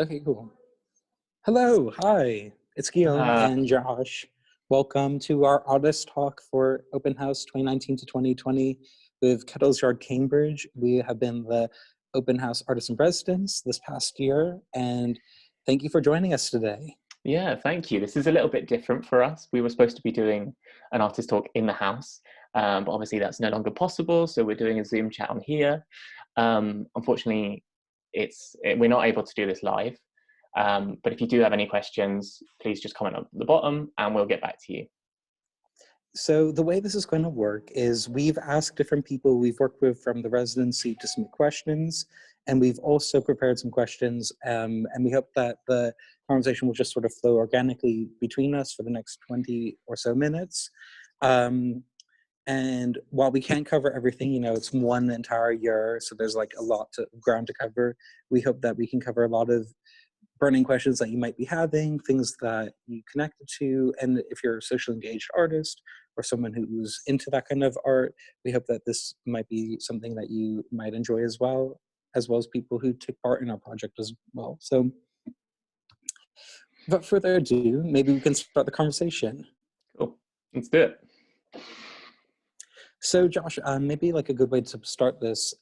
Okay, cool. Hello, hi. It's Guillaume Uh, and Josh. Welcome to our Artist Talk for Open House 2019 to 2020 with Kettle's Yard, Cambridge. We have been the Open House Artists in Residence this past year, and thank you for joining us today. yeah, thank you. This is a little bit different for us. We were supposed to be doing an artist talk in the house, but obviously that's no longer possible. So we're doing a Zoom chat on here. Unfortunately, we're not able to do this live. But if you do have any questions, please just comment at the bottom and we'll get back to you. So the way this is going to work is we've asked different people we've worked with from the residency to submit questions, and we've also prepared some questions, and we hope that the conversation will just sort of flow organically between us for the next 20 or so minutes. And while we can't cover everything, it's one entire year, so there's like a lot of ground to cover. We hope that we can cover a lot of burning questions that you might be having, things that you connected to, and if you're a socially engaged artist or someone who's into that kind of art, we hope that this might be something that you might enjoy as well as people who took part in our project as well. So without further ado, maybe we can start the conversation. Cool, let's do it. So Josh, maybe like a good way to start this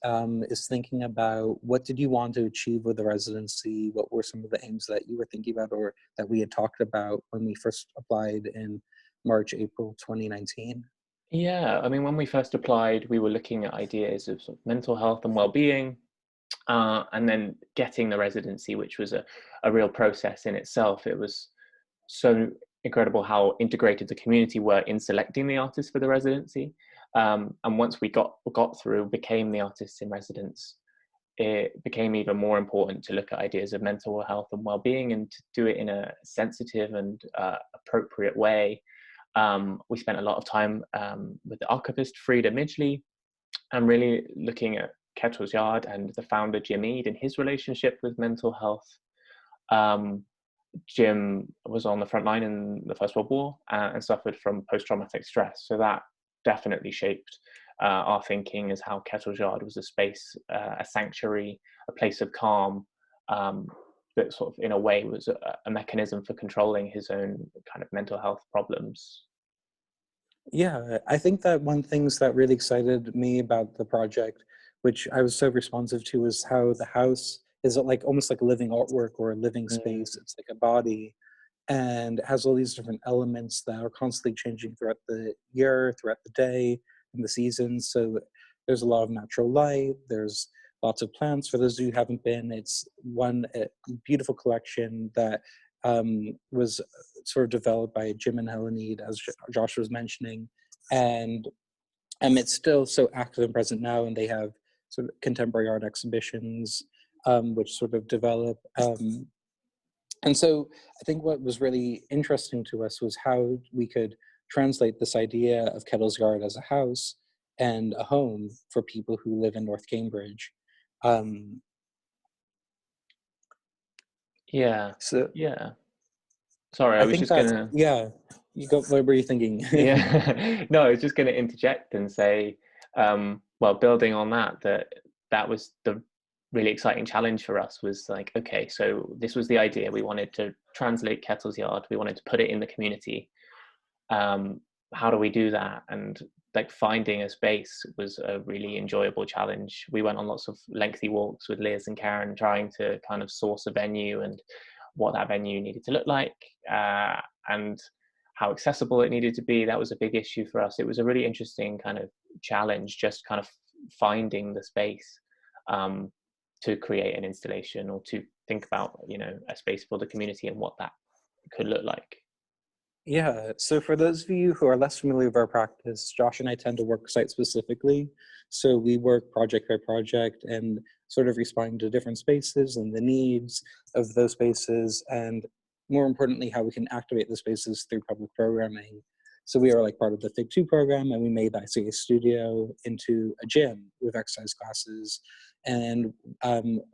is thinking about what did you want to achieve with the residency? What were some of the aims that you were thinking about or that we had talked about when we first applied in March, April 2019? Yeah, I mean, when we first applied, we were looking at ideas of sort of mental health and well-being, and then getting the residency, which was a real process in itself. It was so incredible how integrated the community were in selecting the artists for the residency. And once we got through, became the artists in residence, it became even more important to look at ideas of mental health and well-being and to do it in a sensitive and appropriate way. We spent a lot of time with the archivist Frida Midgley and really looking at Kettle's Yard and the founder Jim Eade and his relationship with mental health. Jim was on the front line in the First World War and suffered from post-traumatic stress. So that definitely shaped our thinking as how Kettle's Yard was a space, a sanctuary, a place of calm that sort of in a way was a mechanism for controlling his own kind of mental health problems. Yeah, I think that one things that really excited me about the project, which I was so responsive to, is how the house is like almost like a living artwork or a living space. It's like a body, and it has all these different elements that are constantly changing throughout the year, throughout the day, and the seasons. So there's a lot of natural light. There's lots of plants. For those of you who haven't been, it's one beautiful collection that was sort of developed by Jim and Helen Eade, as Josh was mentioning, and it's still so active and present now. And they have sort of contemporary art exhibitions, which sort of develop. And so I think what was really interesting to us was how we could translate this idea of Kettle's Yard as a house and a home for people who live in North Cambridge. Yeah. So Yeah. Sorry, I I was think just that, gonna. yeah, you go, what were you thinking? Yeah. No, I was just gonna interject and say, well, building on that was the really exciting challenge for us. Was like, okay, so this was the idea. We wanted to translate Kettle's Yard. We wanted to put it in the community. How do we do that? And like finding a space was a really enjoyable challenge. We went on lots of lengthy walks with Liz and Karen, trying to kind of source a venue and what that venue needed to look like, and how accessible it needed to be. That was a big issue for us. It was a really interesting kind of challenge, just kind of finding the space to create an installation or to think about, a space for the community and what that could look like. Yeah, so for those of you who are less familiar with our practice, Josh and I tend to work site specifically. So we work project by project and sort of responding to different spaces and the needs of those spaces, and more importantly, how we can activate the spaces through public programming. So we are like part of the Fig 2 program, and we made the ICA studio into a gym with exercise classes. And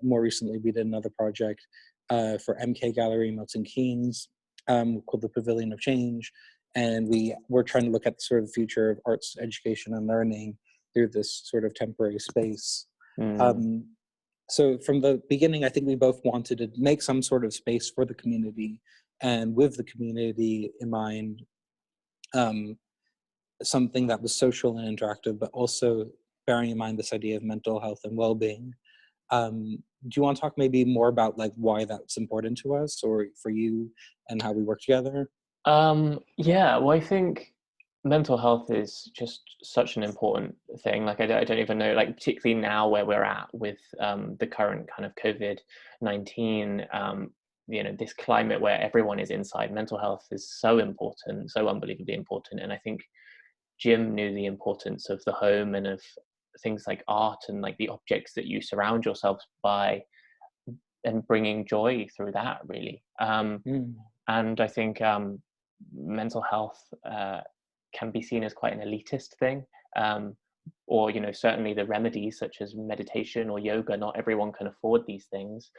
more recently, we did another project for MK Gallery in Milton Keynes, called the Pavilion of Change, and we were trying to look at the sort of future of arts education and learning through this sort of temporary space. So from the beginning, I think we both wanted to make some sort of space for the community, and with the community in mind, um, something that was social and interactive, but also bearing in mind this idea of mental health and well-being. Do you want to talk maybe more about like why that's important to us or for you and how we work together? Yeah, well, I think mental health is just such an important thing. Like, I don't even know, like, particularly now where we're at with the current kind of COVID-19, this climate where everyone is inside, mental health is so important, so unbelievably important. And I think Jim knew the importance of the home and of things like art and like the objects that you surround yourself by and bringing joy through that, really. Mm. And I think mental health can be seen as quite an elitist thing, um, or certainly the remedies such as meditation or yoga. Not everyone can afford these things,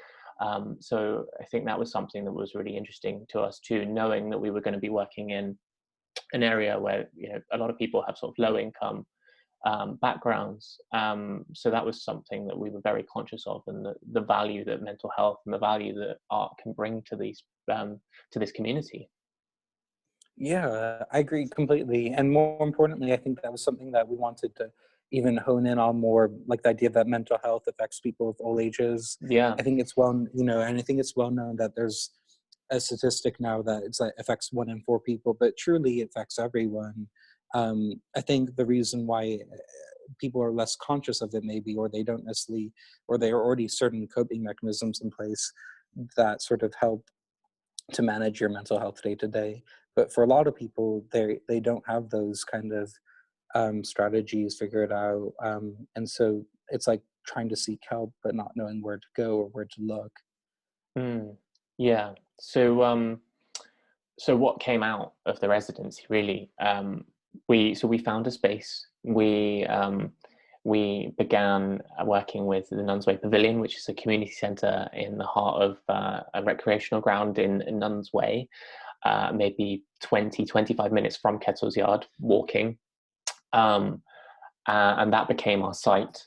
so I think that was something that was really interesting to us too, knowing that we were going to be working in an area where a lot of people have sort of low income backgrounds. So that was something that we were very conscious of, and the value that mental health and the value that art can bring to these to this community. Yeah, I agree completely. And more importantly, I think that was something that we wanted to even hone in on more, like the idea that mental health affects people of all ages. Yeah. I think it's well, and I think it's well known that there's a statistic now that it's like affects 1 in 4 people, but truly it affects everyone. I think the reason why people are less conscious of it maybe, or they don't necessarily, or there are already certain coping mechanisms in place that sort of help to manage your mental health day to day. But for a lot of people, they don't have those kind of strategies figured out, and so it's like trying to seek help but not knowing where to go or where to look. Mm, yeah. So what came out of the residency really? We found a space. We began working with the Nuns Way Pavilion, which is a community centre in the heart of a recreational ground in Nuns Way, maybe 25 minutes from Kettle's Yard walking. And that became our site.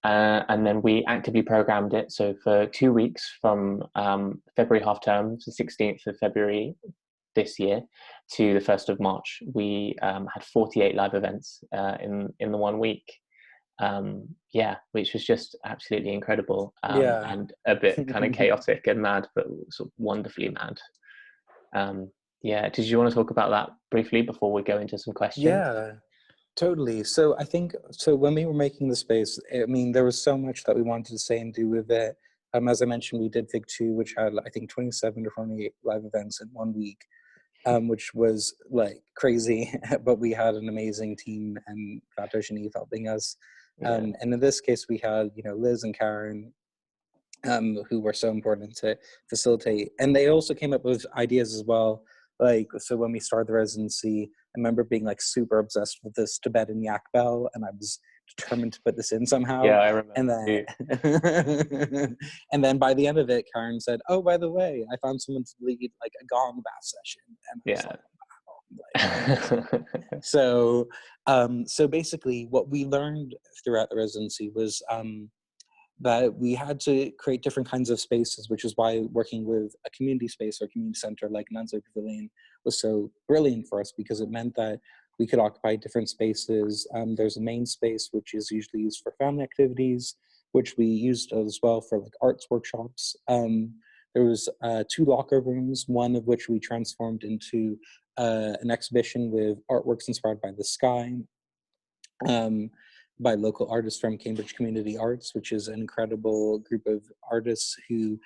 And then we actively programmed it. So for 2 weeks from February half term, the 16th of February this year to the 1st of March, we had 48 live events in the 1 week. Yeah, which was just absolutely incredible, Yeah. and a bit kind of chaotic and mad, but sort of wonderfully mad. Yeah, did you want to talk about that briefly before we go into some questions? Yeah, totally. So I think so when we were making the space, I mean, there was so much that we wanted to say and do with it. As I mentioned, we did Fig 2, which had I think 27 or 28 live events in 1 week, which was like crazy. But we had an amazing team and Fatoshini helping us. Yeah. And in this case, we had Liz and Karen, who were so important to facilitate. And they also came up with ideas as well. Like, so when we started the residency, I remember being like super obsessed with this Tibetan yak bell, and I was determined to put this in somehow. Yeah, I And remember too. then, and then by the end of it, Karen said, "Oh, by the way, I found someone to lead like a gong bath session," and I was Yeah. like, "Wow!" Like, amazing. So basically, what we learned throughout the residency was that we had to create different kinds of spaces, which is why working with a community space or community center like Nanzo Pavilion was so brilliant for us, because it meant that we could occupy different spaces. There's a main space, which is usually used for family activities, which we used as well for like arts workshops. There was 2 locker rooms, one of which we transformed into an exhibition with artworks inspired by the sky, um, by local artists from Cambridge Community Arts, which is an incredible group of artists who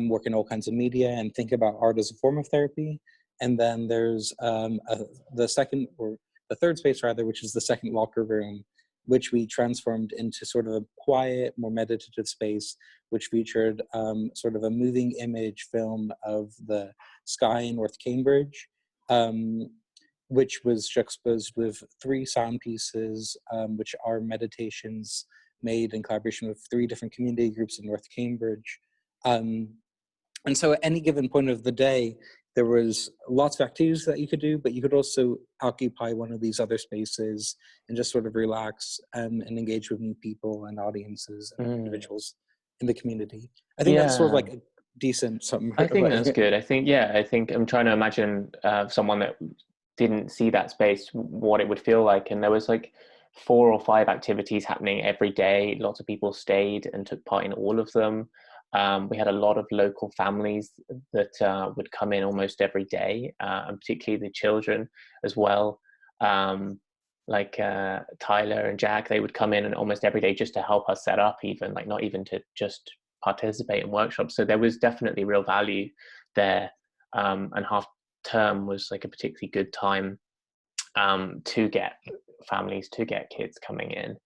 work in all kinds of media and think about art as a form of therapy. And then there's the second, or the third space rather, which is the second locker room, which we transformed into sort of a quiet, more meditative space, which featured sort of a moving image film of the sky in North Cambridge. Um, which was juxtaposed with 3 sound pieces, which are meditations made in collaboration with 3 different community groups in North Cambridge. Um, and so at any given point of the day, there was lots of activities that you could do, but you could also occupy one of these other spaces and just sort of relax and engage with new people and audiences and Mm. individuals in the community. I think that's sort of Yeah. like a decent I summary. think that's good. I think, yeah, I think I'm trying to imagine someone that didn't see that space, what it would feel like. And there was like 4 or 5 activities happening every day. Lots of people stayed and took part in all of them. We had a lot of local families that would come in almost every day, and particularly the children as well. Um, like Tyler and Jack, they would come in and almost every day just to help us set up, even like not even to just participate in workshops. So there was definitely real value there. And half term was like a particularly good time to get families, to get kids coming in.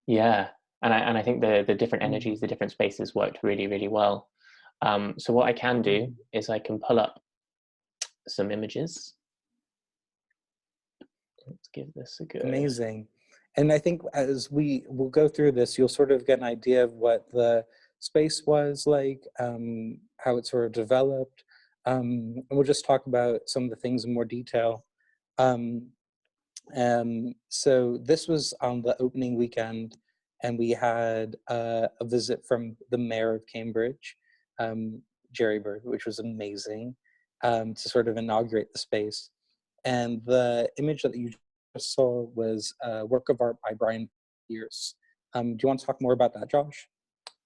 Yeah, and I think the different Mm, energies, the different spaces worked really, really well. So what I can do mm. is I can pull up some images. Let's give this a go. Amazing. And I think as we will go through this, you'll sort of get an idea of what the space was like, how it sort of developed. And we'll just talk about some of the things in more detail. Um, so this was on the opening weekend, and we had a visit from the mayor of Cambridge, Jerry Bird, which was amazing, to sort of inaugurate the space. And the image that you just saw was a work of art by Brian Pierce. Do you want to talk more about that, Josh?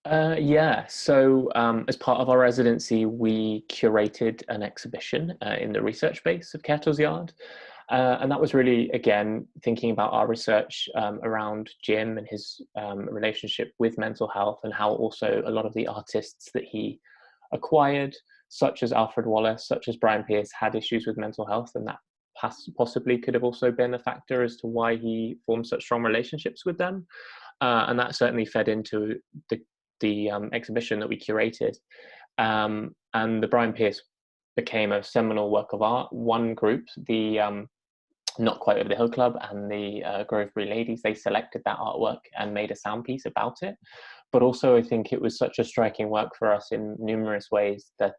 Yeah, so as part of our residency, we curated an exhibition in the research base of Kettle's Yard. And that was really, again, thinking about our research around Jim and his relationship with mental health, and how also a lot of the artists that he acquired, such as Alfred Wallace, such as Brian Pierce, had issues with mental health, and that possibly could have also been a factor as to why he formed such strong relationships with them. And that certainly fed into the exhibition that we curated. And the Brian Pierce became a seminal work of art. One group, the Not Quite Over the Hill Club and the Grovebury Ladies, they selected that artwork and made a sound piece about it. But also, I think it was such a striking work for us in numerous ways that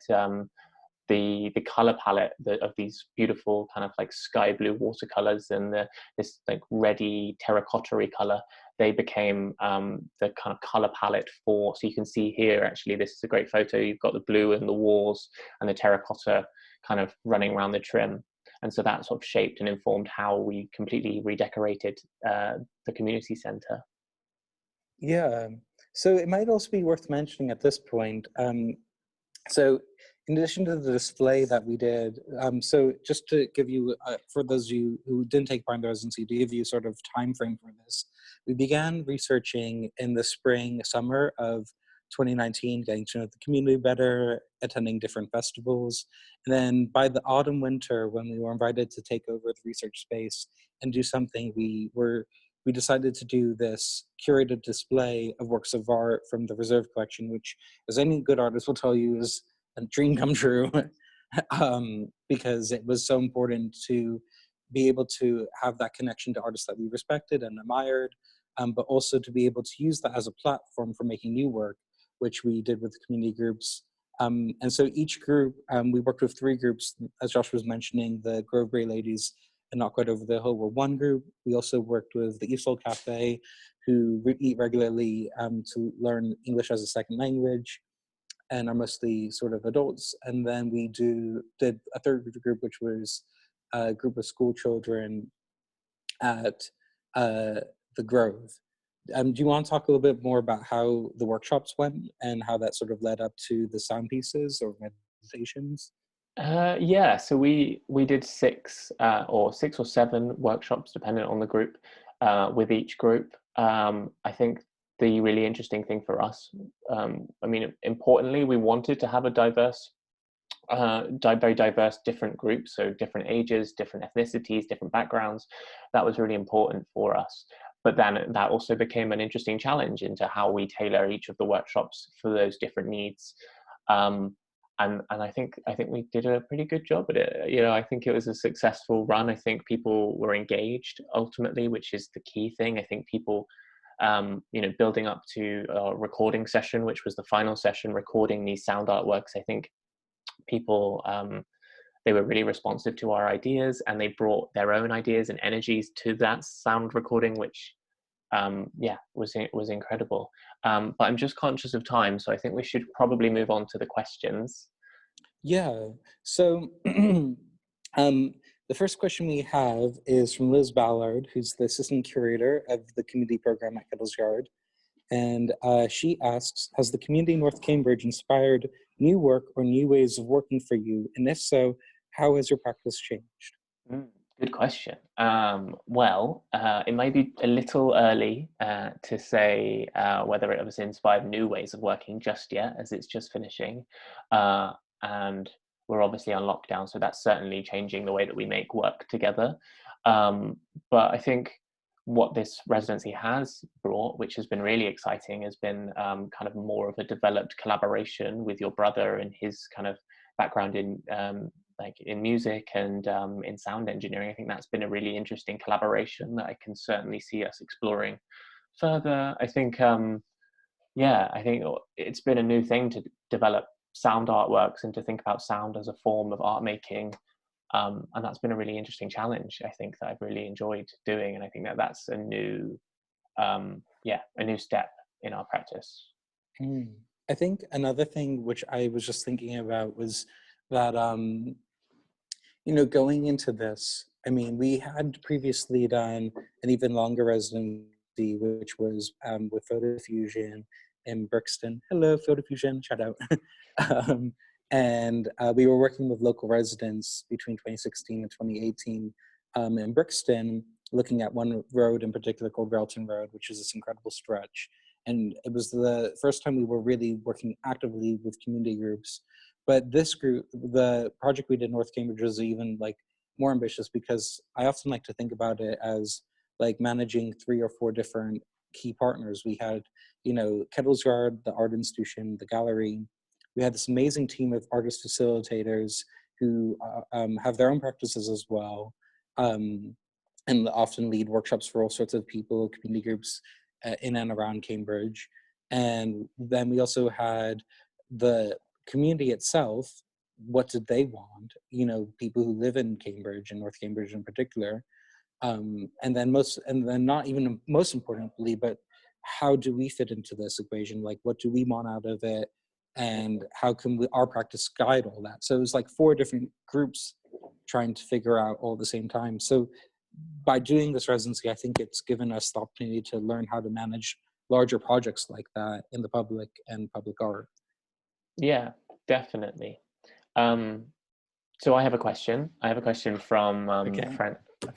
the color palette of these beautiful kind of like sky blue watercolors and this like reddy terracotta color, they became the kind of color palette for, so you can see here, actually this is a great photo, you've got the blue in the walls and the terracotta kind of running around the trim. And so that sort of shaped and informed how we completely redecorated the community center. Yeah. So it might also be worth mentioning at this point. So in addition to the display that we did, so just to give you, for those of you who didn't take part in the residency, to give you sort of time frame for this, we began researching in the spring, summer of 2019, getting to know the community better, attending different festivals. And then by the autumn, winter, when we were invited to take over the research space and do something, we decided to do this curated display of works of art from the reserve collection, which, as any good artist will tell you, is a dream come true. Because it was so important to be able to have that connection to artists that we respected and admired, but also to be able to use that as a platform for making new work, which we did with the community groups. And so each group, we worked with 3 groups, as Josh was mentioning. The Grovebury Ladies and Not Quite Over the Hill were one group. We also worked with the Eastall Cafe, who eat regularly to learn English as a second language, and are mostly sort of adults. And then we did a third group, which was a group of school children at uh, the Grove. Do you want to talk a little bit more about how the workshops went and how that sort of led up to the sound pieces or meditations? Yeah, so we did 6 or 7 workshops, depending on the group, with each group. I think the really interesting thing for us, I mean, importantly, we wanted to have a very diverse different groups, so different ages, different ethnicities, different backgrounds. That was really important for us. But then that also became an interesting challenge into how we tailor each of the workshops for those different needs. And I think we did a pretty good job at it. You know, I think it was a successful run. I think people were engaged ultimately, which is the key thing. I think people, you know, building up to a recording session, which was the final session, recording these sound artworks. I think people, they were really responsive to our ideas, and they brought their own ideas and energies to that sound recording, which yeah, was incredible. But I'm just conscious of time, so I think we should probably move on to the questions. Yeah. So the first question we have is from Liz Ballard, who's the assistant curator of the community program at Kettle's Yard. And she asks, has the community in North Cambridge inspired new work or new ways of working for you? And if so, how has your practice changed? Good question. Well, it might be a little early to say whether it was inspired new ways of working just yet, as it's just finishing. And we're obviously on lockdown, so that's certainly changing the way that we make work together. But I think what this residency has brought, which has been really exciting, has been kind of more of a developed collaboration with your brother and his kind of background in like in music and in sound engineering. I think that's been a really interesting collaboration that I can certainly see us exploring further. I think, yeah, I think it's been a new thing to develop sound artworks and to think about sound as a form of art making. And that's been a really interesting challenge, I think, that I've really enjoyed doing. And I think that that's a new, yeah, a new step in our practice. I think another thing which I was just thinking about was that, going into this, I mean, we had previously done an even longer residency, which was with Photo Fusion in Brixton. Hello, Photo Fusion, shout out. um, and we were working with local residents between 2016 and 2018 in Brixton, looking at one road in particular called Railton Road, which is this incredible stretch. And it was the first time we were really working actively with community groups. But this group, the project we did in North Cambridge, was even like more ambitious, because I often like to think about it as like managing 3 or 4 different key partners. We had, Kettle's Yard, the art institution, the gallery. We had this amazing team of artist facilitators who have their own practices as well, and often lead workshops for all sorts of people, community groups in and around Cambridge. And then we also had the community itself. What did they want? People who live in Cambridge and North Cambridge in particular. And then not even most importantly, but how do we fit into this equation? Like, what do we want out of it? And how can our practice guide all that? So it was like 4 different groups trying to figure out all at the same time. So by doing this residency, I think it's given us the opportunity to learn how to manage larger projects like that in the public and public art. Yeah, definitely. So I have a question. I have a question from Okay.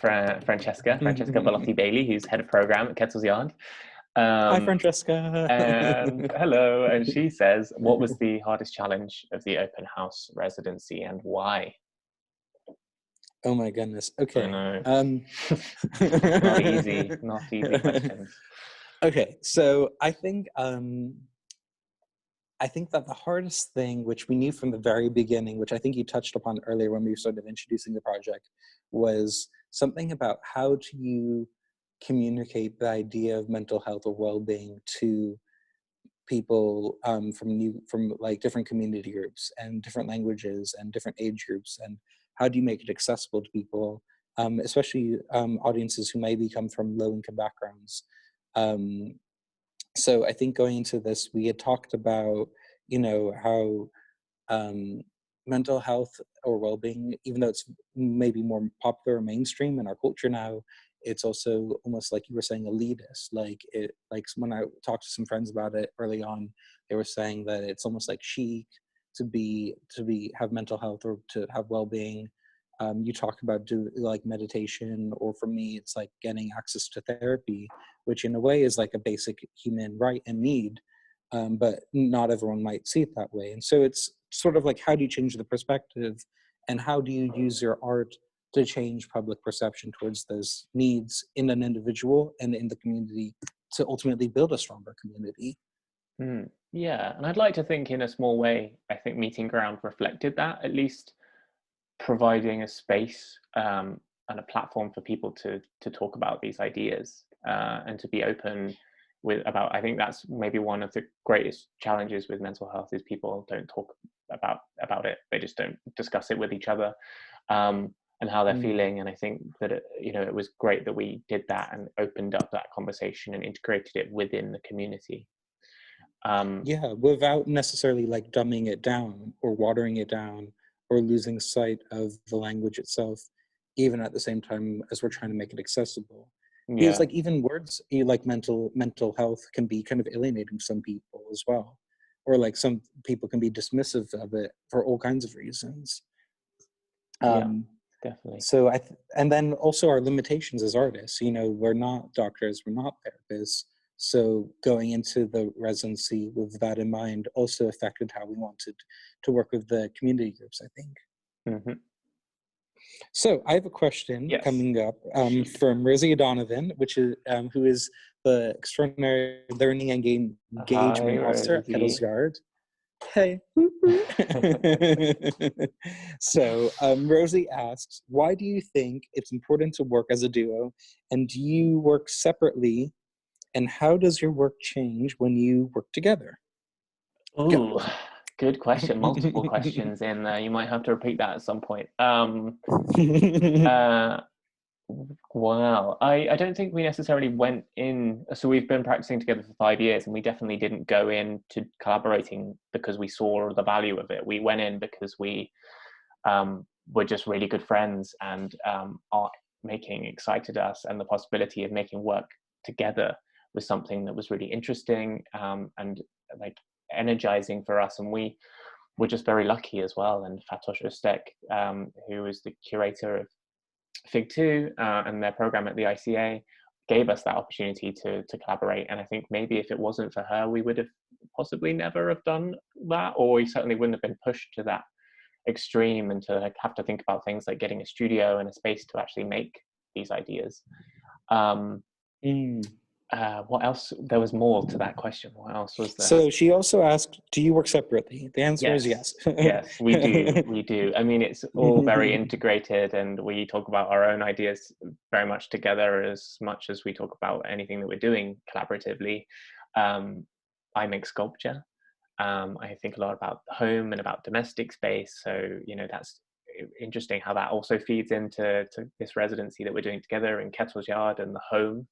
Francesca Bellotti Bailey, who's head of program at Kettle's Yard. Hi, Francesca. And hello. And she says, what was the hardest challenge of the open house residency and why? Oh my goodness. I Okay. know. Not easy questions. Okay, so I think that the hardest thing, which we knew from the very beginning, which I think you touched upon earlier when we started introducing the project, was something about how do you communicate the idea of mental health or well-being to people from like different community groups and different languages and different age groups, and how do you make it accessible to people, especially audiences who maybe come from low-income backgrounds. So I think going into this, we had talked about, how mental health or well-being, even though it's maybe more popular or mainstream in our culture now, it's also almost like you were saying elitist. Like when I talked to some friends about it early on, they were saying that it's almost like chic to have mental health or to have well-being. You talk about do like meditation, or for me, it's like getting access to therapy, which in a way is like a basic human right and need, but not everyone might see it that way. And so it's sort of like, how do you change the perspective, and how do you use your art to change public perception towards those needs in an individual and in the community to ultimately build a stronger community? Yeah, and I'd like to think in a small way, I think Meeting Ground reflected that, at least providing a space and a platform for people to talk about these ideas and to be open about. I think that's maybe one of the greatest challenges with mental health, is people don't talk about it. They just don't discuss it with each other. and how they're Mm. feeling. And I think that it was great that we did that and opened up that conversation and integrated it within the community. Yeah, without necessarily like dumbing it down or watering it down or losing sight of the language itself, even at the same time as we're trying to make it accessible. Because Yeah, like even words like mental health can be kind of alienating to some people as well. Or like some people can be dismissive of it for all kinds of reasons. yeah, Um, definitely. so and then also our limitations as artists, we're not doctors, we're not therapists. So going into the residency with that in mind also affected how we wanted to work with the community groups, I think. Hmm. So I have a question Yes. coming up Shoot. from Rosie Donovan, who is the extraordinary learning Hi, engagement officer at Kettle's Rosie. Yard. Hey. So Rosie asks, why do you think it's important to work as a duo? And do you work separately? And how does your work change when you work together? Oh, Go. good question. Multiple questions in there. You might have to repeat that at some point. Uh, wow. I don't think we necessarily went in. So we've been practicing together for 5 years, and we definitely didn't go into collaborating because we saw the value of it. We went in because we were just really good friends, and art making excited us, and the possibility of making work together was something that was really interesting, and like energizing for us. And we were just very lucky as well. And Fatosh Ustek, who was the curator of Fig 2 and their program at the ICA, gave us that opportunity to collaborate. And I think maybe if it wasn't for her, we would have possibly never have done that, or we certainly wouldn't have been pushed to that extreme and to have to think about things like getting a studio and a space to actually make these ideas. Um, Mm. what else? There was more to that question. What else was there? So she also asked, do you work separately? The answer is yes. Yes, we do. We do. I mean, it's all very integrated, and we talk about our own ideas very much together as much as we talk about anything that we're doing collaboratively. I make sculpture. I think a lot about home and about domestic space. So, that's interesting how that also feeds into this residency that we're doing together in Kettle's Yard and the home.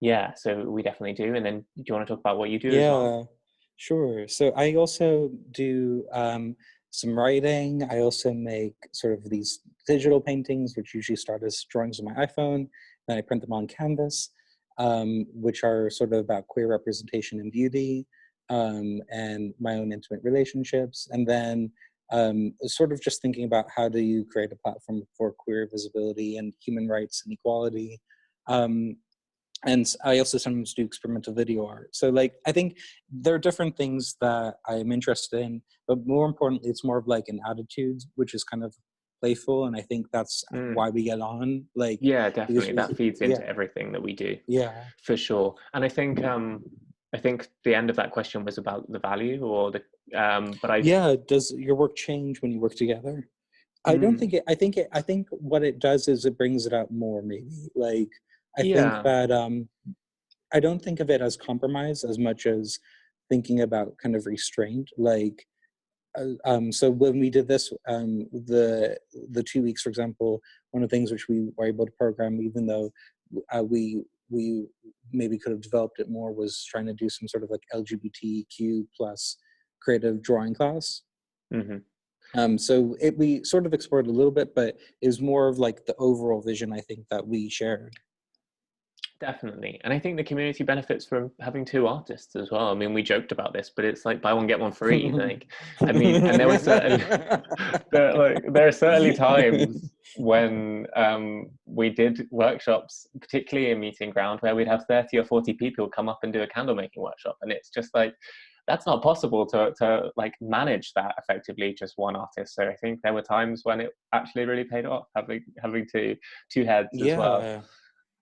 Yeah, so we definitely do. And then do you want to talk about what you do as well? Yeah, sure. So I also do some writing. I also make sort of these digital paintings, which usually start as drawings on my iPhone. Then I print them on canvas, which are sort of about queer representation and beauty, and my own intimate relationships. And then sort of just thinking about how do you create a platform for queer visibility and human rights and equality. Um, and I also sometimes do experimental video art. So like I think there are different things that I'm interested in, but more importantly, it's more of like an attitude, which is kind of playful, and I think that's Mm. why we get on. Like Yeah, because definitely. That feeds yeah, into everything that we do, yeah, for sure. And I think the end of that question was about the value or the but I yeah. Does your work change when you work together? I don't mm, think it. I think what it does is it brings it out more. Maybe like I think yeah. that I don't think of it as compromise as much as thinking about kind of restraint. Like so when we did this, the 2 weeks, for example, one of the things which we were able to program, even though we maybe could have developed it more, was trying to do some sort of like LGBTQ plus creative drawing class. Hmm. So we sort of explored a little bit, but it was more of like the overall vision I think that we shared. Definitely. And I think the community benefits from having two artists as well. I mean, we joked about this, but it's like buy one, get one free. Like, I mean, and there were certain, there are certainly times when we did workshops, particularly in Meeting Ground, where we'd have 30 or 40 people come up and do a candle making workshop. And it's just like, that's not possible to like manage that effectively, just one artist. So I think there were times when it actually really paid off having two heads as well. Yeah.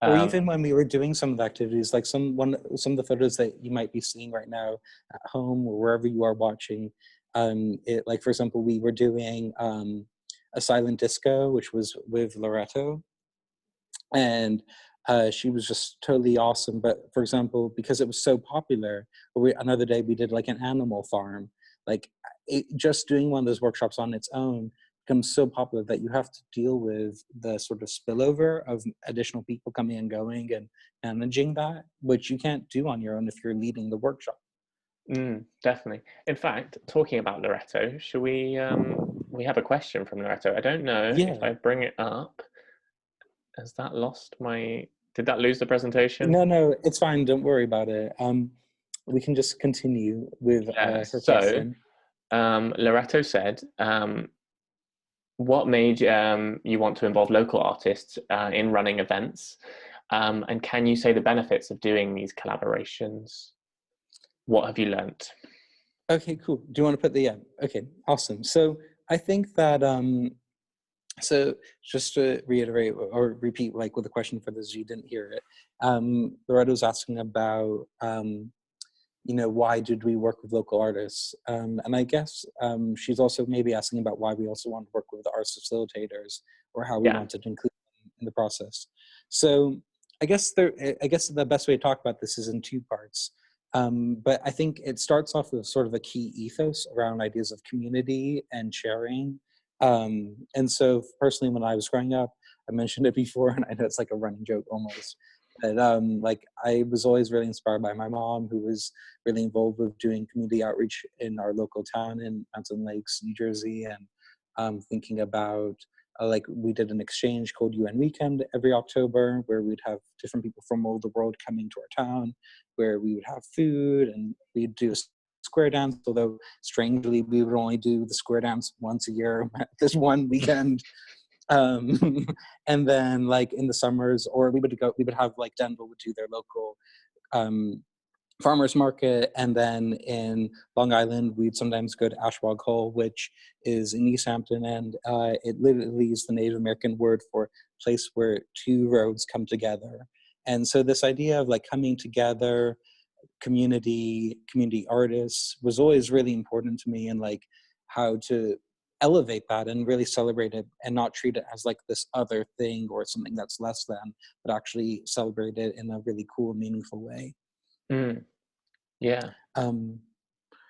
Or Um, even when we were doing some of the activities, like some of the photos that you might be seeing right now at home or wherever you are watching, it like for example, we were doing a silent disco, which was with Loretto, and she was just totally awesome. But for example, because it was so popular, another day we did like an animal farm, like just doing one of those workshops on its own becomes so popular that you have to deal with the sort of spillover of additional people coming and going and managing that, which you can't do on your own if you're leading the workshop. Definitely. In fact, talking about Loretto, should we have a question from Loretto. I don't know if Yeah. I bring it up. Has that lost my, did that lose the presentation? No, it's fine. Don't worry about it. We can just continue with Yeah, her so question. Loretto said, what made you want to involve local artists in running events? And can you say the benefits of doing these collaborations? What have you learnt? Okay, cool. Do you want to put the, yeah, okay, awesome. So I think that, so just to reiterate or repeat, like with the question for those who didn't hear it, Loretta was asking about, why did we work with local artists? And I guess she's also maybe asking about why we also want to work with arts facilitators, or how we Yeah. wanted to include them in the process. So I guess the best way to talk about this is in two parts. But I think it starts off with sort of a key ethos around ideas of community and sharing. And so personally, when I was growing up, I mentioned it before, and I know it's like a running joke almost, but like I was always really inspired by my mom, who was really involved with doing community outreach in our local town in Mountain Lakes, New Jersey, and thinking about like we did an exchange called UN Weekend every October, where we'd have different people from all over the world coming to our town, where we would have food and we'd do a square dance, although strangely we would only do the square dance once a year this one weekend. And then like in the summers, or we would have like Denver would do their local farmers market, and then in Long Island we'd sometimes go to Ashwag Hall, which is in East Hampton, and it literally is the Native American word for place where two roads come together. And so this idea of like coming together, community artists was always really important to me, and like how to elevate that and really celebrate it and not treat it as like this other thing or something that's less than, but actually celebrate it in a really cool, meaningful way. Yeah.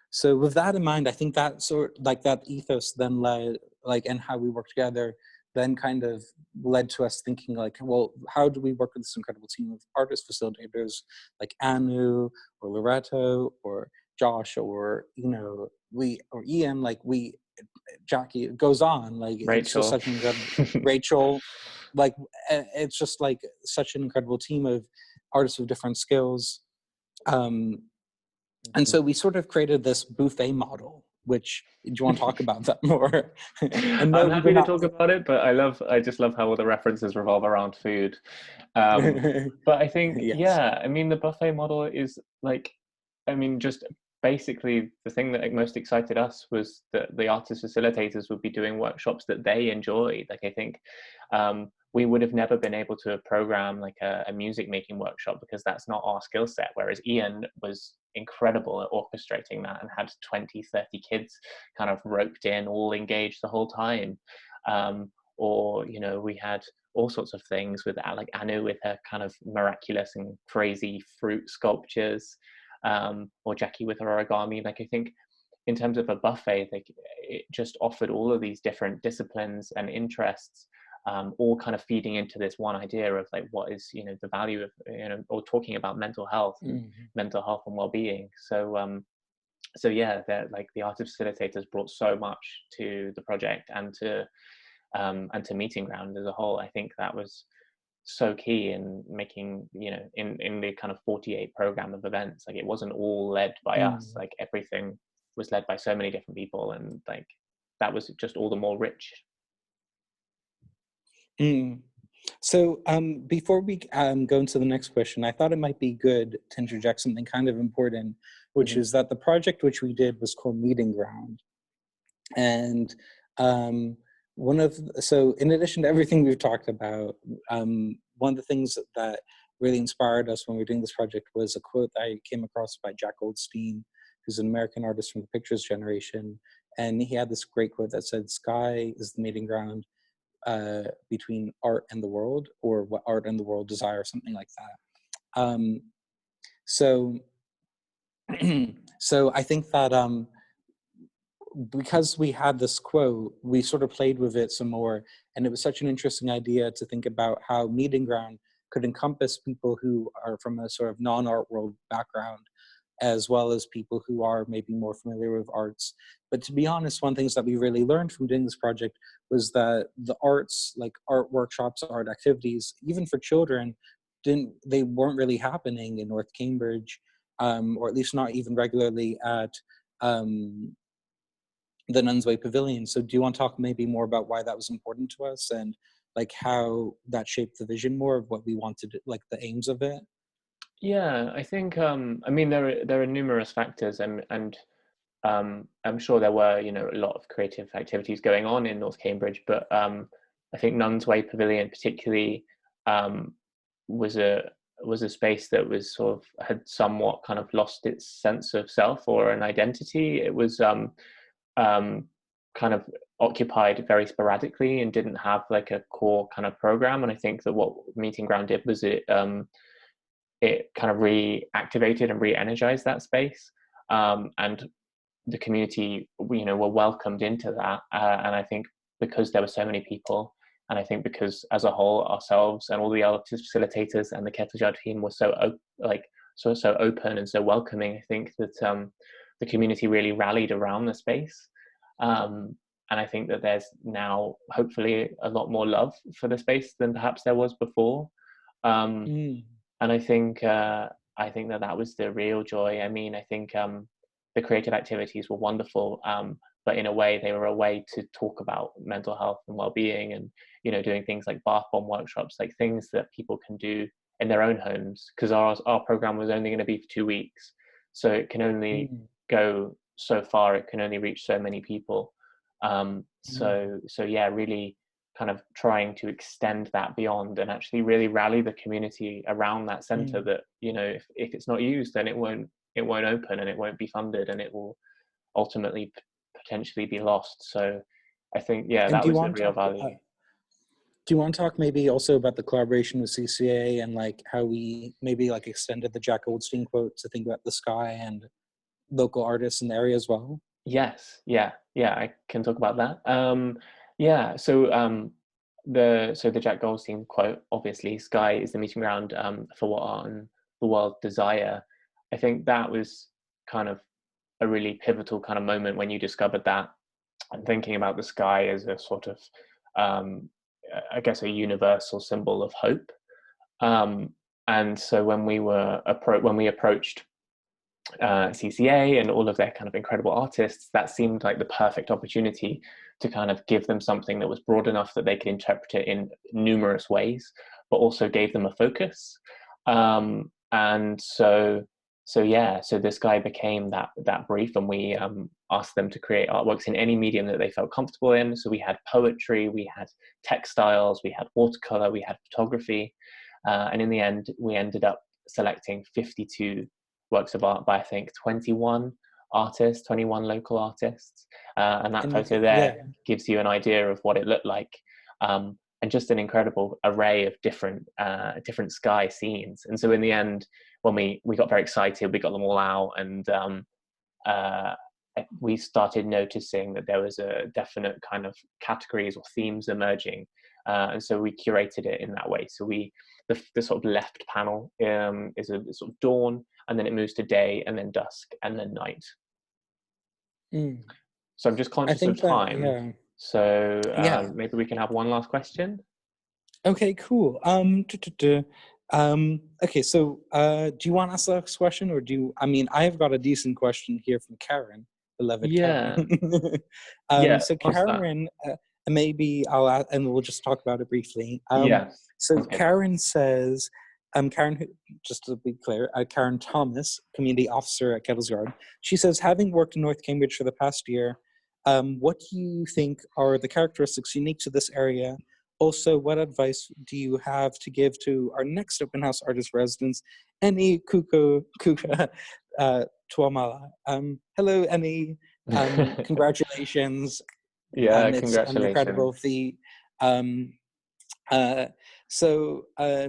So with that in mind, I think that sort like that ethos then led like, and how we work together then kind of led to us thinking like, well, how do we work with this incredible team of artist facilitators like Anu or Loretto or Josh or, we, or Ian, like we, Jackie, it goes on, like it's just Rachel. such an incredible, Rachel, like it's just like such an incredible team of artists with different skills. And so we sort of created this buffet model, which, do you want to talk about that more? And no, I'm we happy did to not. talk about it, but I just love how all the references revolve around food. But I think, Yes. yeah, I mean, the buffet model is like, I mean, just basically the thing that like, most excited us was that the artist facilitators would be doing workshops that they enjoyed. Like, I think we would have never been able to program like a music making workshop because that's not our skill set. Whereas Ian was incredible at orchestrating that and had 20, 30 kids kind of roped in, all engaged the whole time. Or, we had all sorts of things with like Anu with her kind of miraculous and crazy fruit sculptures, or Jackie with her origami. Like I think in terms of a buffet, like it just offered all of these different disciplines and interests, all kind of feeding into this one idea of like what is the value of or talking about mental health and well-being. So yeah, that like the artist facilitators brought so much to the project and to Meeting Ground as a whole. I think that was so key in making in the kind of 48 program of events. Like it wasn't all led by us. Like everything was led by so many different people, and like that was just all the more rich. So before we go into the next question, I thought it might be good to interject something kind of important, which is that the project which we did was called Meeting Ground. And so in addition to everything we've talked about, one of the things that really inspired us when we were doing this project was a quote I came across by Jack Goldstein, who's an American artist from the Pictures generation. And he had this great quote that said, "Sky is the meeting ground between art and the world, or what art and the world desire," something like that. So so I think that because we had this quote, we sort of played with it some more, and it was such an interesting idea to think about how meeting ground could encompass people who are from a sort of non-art world background, as well as people who are maybe more familiar with arts. But to be honest, one of the things that we really learned from doing this project was that the arts, like art workshops, art activities, even for children, they weren't really happening in North Cambridge, or at least not even regularly at um, the Nuns Way Pavilion. So do you want to talk maybe more about why that was important to us, and like how that shaped the vision more of what we wanted, like the aims of it? Yeah, I think I mean there are numerous factors, and I'm sure there were, you know, a lot of creative activities going on in North Cambridge, but I think Nuns Way Pavilion particularly um, was a space that was sort of had somewhat kind of lost its sense of self or an identity. It was um, kind of occupied very sporadically and didn't have like a core kind of program. And I think that what Meeting Ground did was it kind of reactivated and re-energized that space, and the community, you know, were welcomed into that. And I think because there were so many people, and I think because as a whole ourselves and all the artist facilitators and the Kettle Jar team were so open and so welcoming, I think that the community really rallied around the space. Um, and I think that there's now hopefully a lot more love for the space than perhaps there was before. Um, Mm, and I think that that was the real joy. I mean, I think the creative activities were wonderful, but in a way, they were a way to talk about mental health and well-being, and you know, doing things like bath bomb workshops, like things that people can do in their own homes. Because our program was only going to be for 2 weeks, so it can only mm, go so far. It can only reach so many people. mm, So yeah, really kind of trying to extend that beyond and actually really rally the community around that center, mm. that, you know, if it's not used, then it won't open and it won't be funded and it will ultimately potentially be lost. So I think, yeah, And that was the real value. do you want to talk maybe also about the collaboration with CCA, and like how we maybe like extended the Jack Goldstein quote to think about the sky and local artists in the area as well? Yes, yeah, I can talk about that. Yeah, so the Jack Goldstein quote, obviously, "Sky is the meeting ground for what art and the world desire." I think that was kind of a really pivotal kind of moment when you discovered that, and thinking about the sky as a sort of, um, I guess, a universal symbol of hope. Um, and so when when we approached CCA and all of their kind of incredible artists, that seemed like the perfect opportunity to kind of give them something that was broad enough that they could interpret it in numerous ways, but also gave them a focus. And so yeah, so this guy became that brief, and we asked them to create artworks in any medium that they felt comfortable in. So we had poetry, we had textiles, we had watercolor, we had photography, and in the end, we ended up selecting 52 works of art by I think 21 artists, 21 local artists, and that And you photo yeah. there gives you an idea of what it looked like, and just an incredible array of different sky scenes. And so in the end, when we got very excited, we got them all out, and uh, we started noticing that there was a definite kind of categories or themes emerging, and so we curated it in that way. So the sort of left panel is a sort of dawn, and then it moves to day, and then dusk, and then night. Mm. So I'm just I conscious of think that, time, yeah. so Yeah. maybe we can have one last question. Okay, cool. Okay, so do you want to ask the next question, or do you, I mean, I've got a decent question here from Karen, beloved Karen. Yeah, yeah. So What's that? Karen, maybe I'll ask, and we'll just talk about it briefly. Yeah. So Okay. Karen says, Karen, just to be clear, Karen Thomas, community officer at Kettle's Yard. She says, having worked in North Cambridge for the past year, what do you think are the characteristics unique to this area? Also, what advice do you have to give to our next open house artist residents, Eni Kuka Tuamala? Hello, Eni. Congratulations. Yeah, It's an incredible congratulations. feat. Um, uh, so, I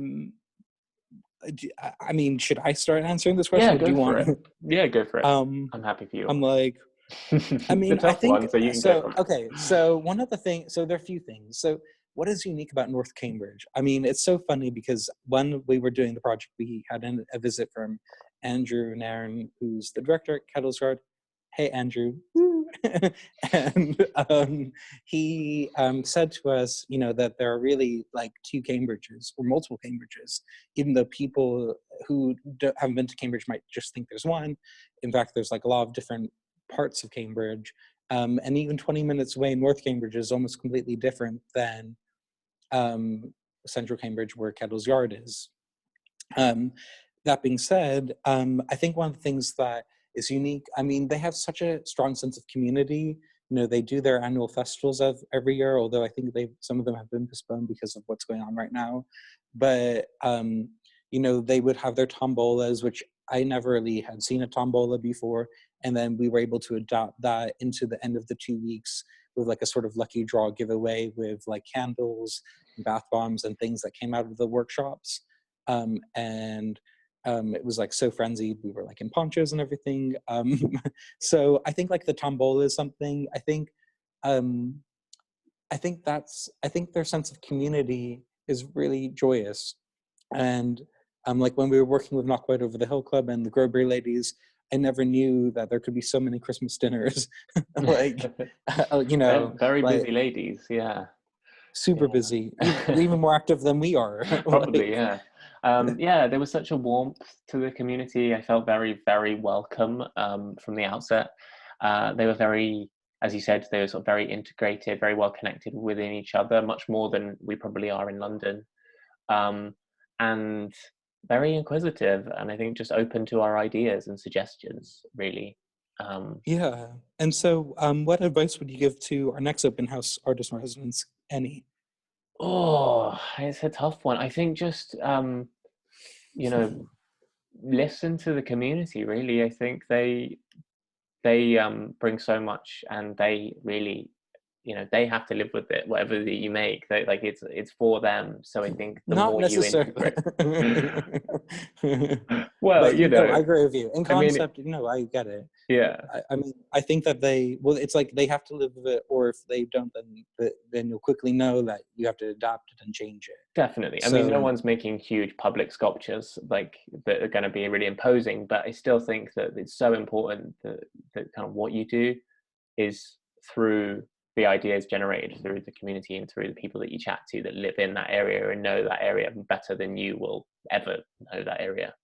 mean, should I start answering this question, Yeah, or do go you for want? it. Yeah, go for it. um, I'm happy for you. I'm like, I It's a mean, I tough think one, so you can go so. from Okay, so one of the things, so there are a few things. So, what is unique about North Cambridge? I mean, it's so funny because when we were doing the project, we had a visit from Andrew Nairn, who's the director at Kettle's Yard. Hey, Andrew. Woo. And he said to us, that there are really like two Cambridges or multiple Cambridges, even though people who haven't been to Cambridge might just think there's one. In fact, there's like a lot of different parts of Cambridge. And even 20 minutes away, North Cambridge is almost completely different than Central Cambridge, where Kettle's Yard is. Um, that being said, I think one of the things that is unique, I mean, they have such a strong sense of community. They do their annual festivals every year, although I think some of them have been postponed because of what's going on right now. But, they would have their tombolas, which I never really had seen a tombola before. And then we were able to adopt that into the end of the 2 weeks with like a sort of lucky draw giveaway with like candles, bath bombs, and things that came out of the workshops. And it was like so frenzied. We were like in ponchos and everything. So I think like the tombola is something. Um, I think their sense of community is really joyous. And like when we were working with Not Quite Over the Hill Club and the Growberry Ladies, I never knew that there could be so many Christmas dinners. Like, They're very like busy ladies, yeah. super busy, even more active than we are. Probably, Like, yeah. Yeah, there was such a warmth to the community. I felt very, very welcome from the outset. They were very, as you said, they were sort of very integrated, very well connected within each other, much more than we probably are in London. And very inquisitive, and I think just open to our ideas and suggestions, really. yeah. And so, what advice would you give to our next open house artist in residence? Any? Oh, it's a tough one. I think just you know, listen to the community. Really, I think they bring so much, and they really, they have to live with it, whatever that you make. They, like, it's for them. So I think the Not more you necessarily. integrate, well, But I agree with you. In I mean, concept, I get it. yeah. I mean, I think that it's like they have to live with it, or if they don't, then you'll quickly know that you have to adapt it and change it. Definitely. I mean, no So, one's making huge public sculptures like that are going to be really imposing, but I still think that it's so important that kind of what you do is through the ideas generated through the community and through the people that you chat to that live in that area and know that area better than you will ever know that area.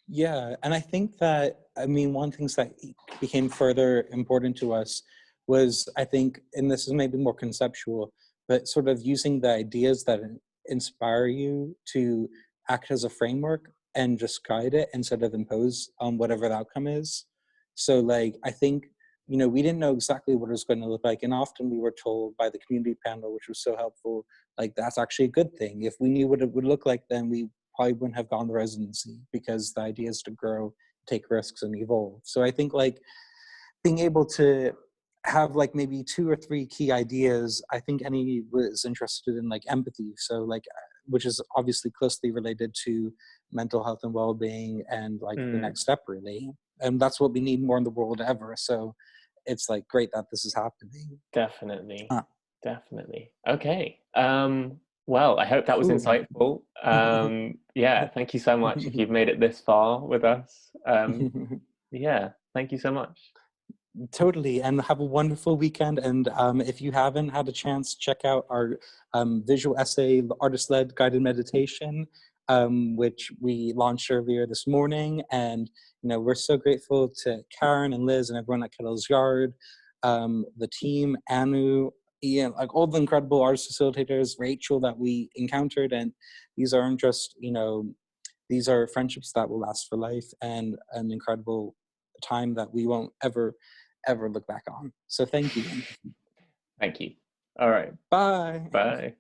yeah, and I think that, I mean, one of the things that became further important to us was, I think, and this is maybe more conceptual, but sort of using the ideas that inspire you to act as a framework and just guide it instead of impose on whatever the outcome is. So, like, I think, we didn't know exactly what it was going to look like, and often we were told by the community panel, which was so helpful, like, that's actually a good thing. If we knew what it would look like, then we probably wouldn't have gone the residency, because the idea is to grow, take risks, and evolve. So I think like being able to have like maybe 2 or 3 key ideas, I think any was interested in like empathy. So like, which is obviously closely related to mental health and well-being and like the next step really. And that's what we need more in the world ever. So it's like great that this is happening. Definitely. Definitely. Okay. Well, I hope that was Cool. insightful. Yeah, thank you so much if you've made it this far with us. Yeah, thank you so much. Totally, and have a wonderful weekend. And if you haven't had a chance, check out our visual essay, artist-led guided meditation, which we launched earlier this morning. And we're so grateful to Karen and Liz and everyone at Kettle's Yard, the team, Anu, Ian, like all the incredible artist facilitators, Rachel, that we encountered. And these aren't just these are friendships that will last for life, and an incredible time that we won't ever look back on. So thank you. Thank you. All right. Bye. Bye.